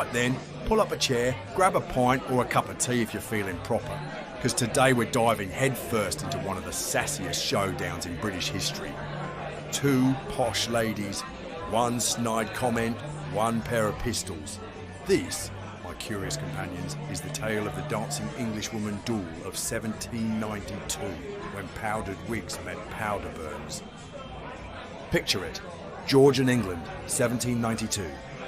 Right then, pull up a chair, grab a pint or a cup of tea if you're feeling proper, because today we're diving headfirst into one of the sassiest showdowns in British history. Two posh ladies, one snide comment, one pair of pistols. This, my curious companions, is the tale of the Dancing Englishwoman Duel of 1792, when powdered wigs meant powder burns. Picture it, Georgian England, 1792.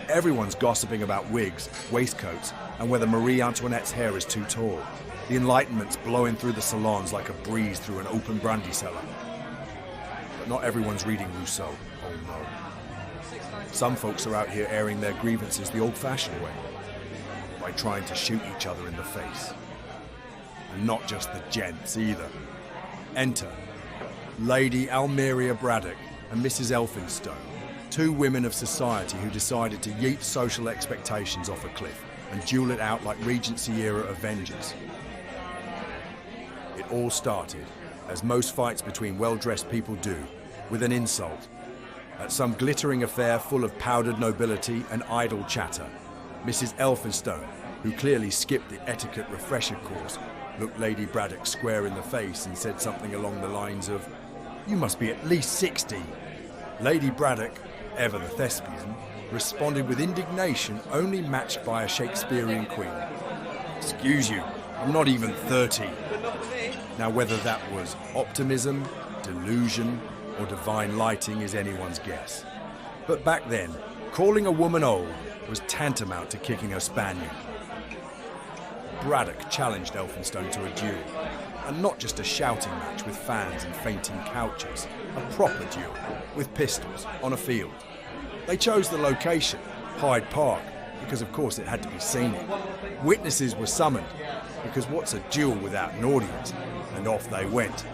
Everyone's gossiping about wigs, waistcoats, and whether Marie Antoinette's hair is too tall. The Enlightenment's blowing through the salons like a breeze through an open brandy cellar. But not everyone's reading Rousseau, oh no. Some folks are out here airing their grievances the old-fashioned way, by trying to shoot each other in the face. And not just the gents either. Enter Lady Almeria Braddock and Mrs. Elphinstone, two women of society who decided to yeet social expectations off a cliff and duel it out like Regency-era Avengers. It all started, as most fights between well-dressed people do, with an insult. At some glittering affair full of powdered nobility and idle chatter, Mrs. Elphinstone, who clearly skipped the etiquette refresher course, looked Lady Braddock square in the face and said something along the lines of, "You must be at least 60. Lady Braddock, ever the thespian, responded with indignation only matched by a Shakespearean queen. "Excuse you, I'm not even 30. Now whether that was optimism, delusion, or divine lighting is anyone's guess. But back then, calling a woman old was tantamount to kicking a spaniel. Braddock challenged Elphinstone to a duel, and not just a shouting match with fans and fainting couches, a proper duel, with pistols, on a field. They chose the location, Hyde Park, because of course it had to be scenic. Witnesses were summoned, because what's a duel without an audience? And off they went.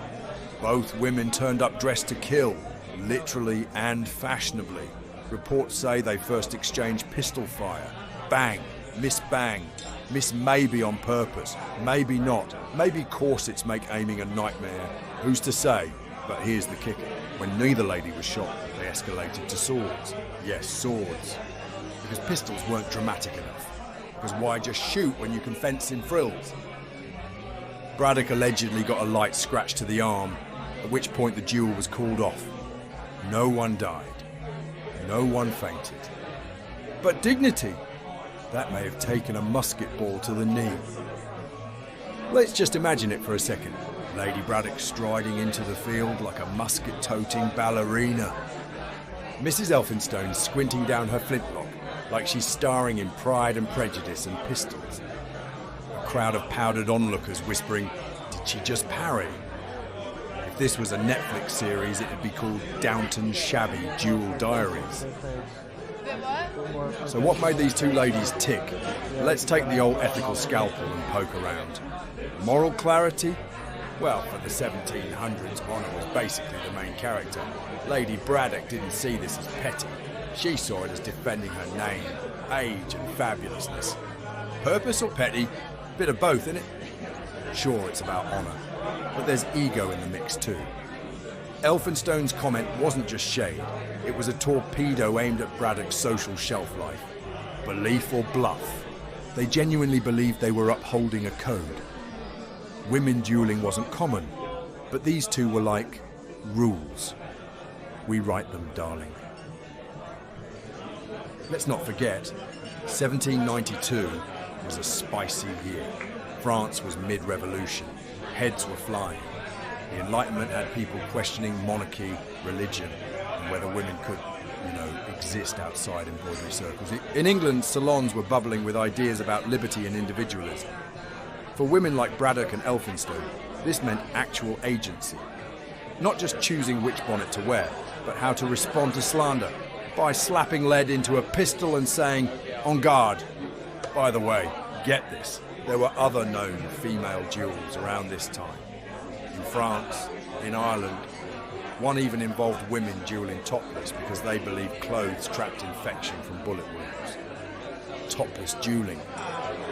Both women turned up dressed to kill, literally and fashionably. Reports say they first exchanged pistol fire. Bang, miss bang, miss maybe on purpose, maybe not. Maybe corsets make aiming a nightmare. Who's to say? But here's the kicker. When neither lady was shot, they escalated to swords. Yes, swords. Because pistols weren't dramatic enough. Because why just shoot when you can fence in frills? Braddock allegedly got a light scratch to the arm, at which point the duel was called off. No one died. No one fainted. But dignity! That may have taken a musket ball to the knee. Let's just imagine it for a second. Lady Braddock striding into the field like a musket-toting ballerina. Mrs. Elphinstone squinting down her flintlock like she's starring in Pride and Prejudice and Pistols. A crowd of powdered onlookers whispering, "Did she just parry?" If this was a Netflix series, it'd be called Downton's Shabby Duel Diaries. So what made these two ladies tick? Let's take the old ethical scalpel and poke around. Moral clarity? Well, for the 1700s, honour was basically the main character. Lady Braddock didn't see this as petty. She saw it as defending her name, age and fabulousness. Purpose or petty? Bit of both, innit? Sure, it's about honour, but there's ego in the mix too. Elphinstone's comment wasn't just shade, it was a torpedo aimed at Braddock's social shelf life. Belief or bluff? They genuinely believed they were upholding a code. Women dueling wasn't common, but these two were like rules. We write them, darling. Let's not forget, 1792 was a spicy year. France was mid-revolution. Heads were flying. The Enlightenment had people questioning monarchy, religion, and whether women could, exist outside embroidery circles. In England, salons were bubbling with ideas about liberty and individualism. For women like Braddock and Elphinstone, this meant actual agency. Not just choosing which bonnet to wear, but how to respond to slander, by slapping lead into a pistol and saying, "En garde." By the way, get this, there were other known female duels around this time. In France, in Ireland, one even involved women dueling topless because they believed clothes trapped infection from bullet wounds. Topless dueling.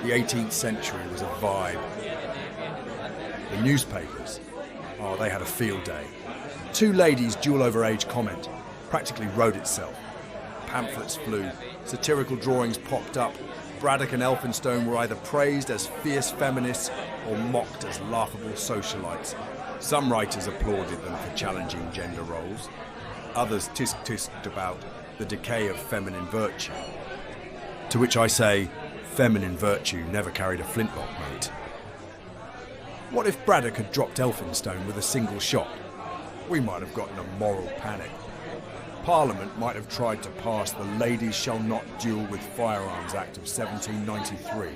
The 18th century was a vibe. The newspapers, they had a field day. Two ladies duel over age comment practically wrote itself. Pamphlets flew, satirical drawings popped up, Braddock and Elphinstone were either praised as fierce feminists or mocked as laughable socialites. Some writers applauded them for challenging gender roles. Others tisk-tisked about the decay of feminine virtue. To which I say, feminine virtue never carried a flintlock, mate. What if Braddock had dropped Elphinstone with a single shot? We might have gotten a moral panic. Parliament might have tried to pass the Ladies Shall Not Duel with Firearms Act of 1793.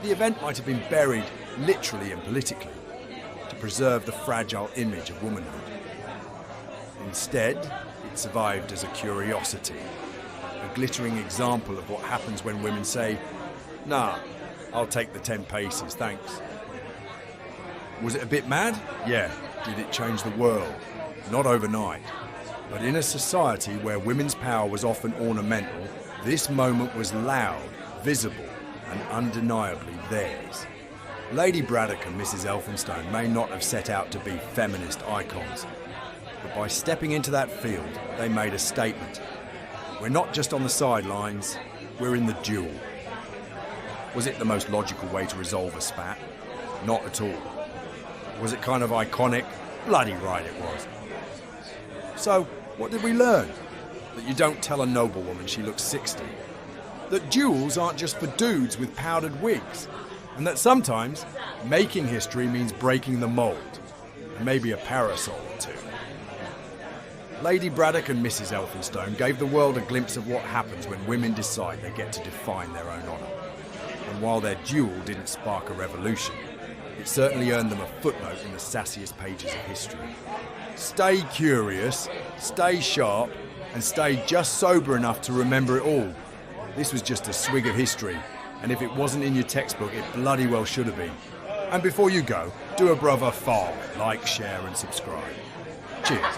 The event might have been buried, literally and politically, to preserve the fragile image of womanhood. Instead, it survived as a curiosity, a glittering example of what happens when women say, "Nah, I'll take the 10 paces, thanks." Was it a bit mad? Yeah. Did it change the world? Not overnight. But in a society where women's power was often ornamental, this moment was loud, visible, and undeniably theirs. Lady Braddock and Mrs. Elphinstone may not have set out to be feminist icons, but by stepping into that field, they made a statement. We're not just on the sidelines, we're in the duel. Was it the most logical way to resolve a spat? Not at all. Was it kind of iconic? Bloody right it was. So, what did we learn? That you don't tell a noblewoman she looks 60. That duels aren't just for dudes with powdered wigs. And that sometimes, making history means breaking the mould. And maybe a parasol or two. Lady Braddock and Mrs. Elphinstone gave the world a glimpse of what happens when women decide they get to define their own honour. And while their duel didn't spark a revolution, it certainly earned them a footnote in the sassiest pages of history. Stay curious, stay sharp, and stay just sober enough to remember it all. This was just a swig of history, and if it wasn't in your textbook, it bloody well should have been. And before you go, do a brother far, like, share and subscribe. Cheers.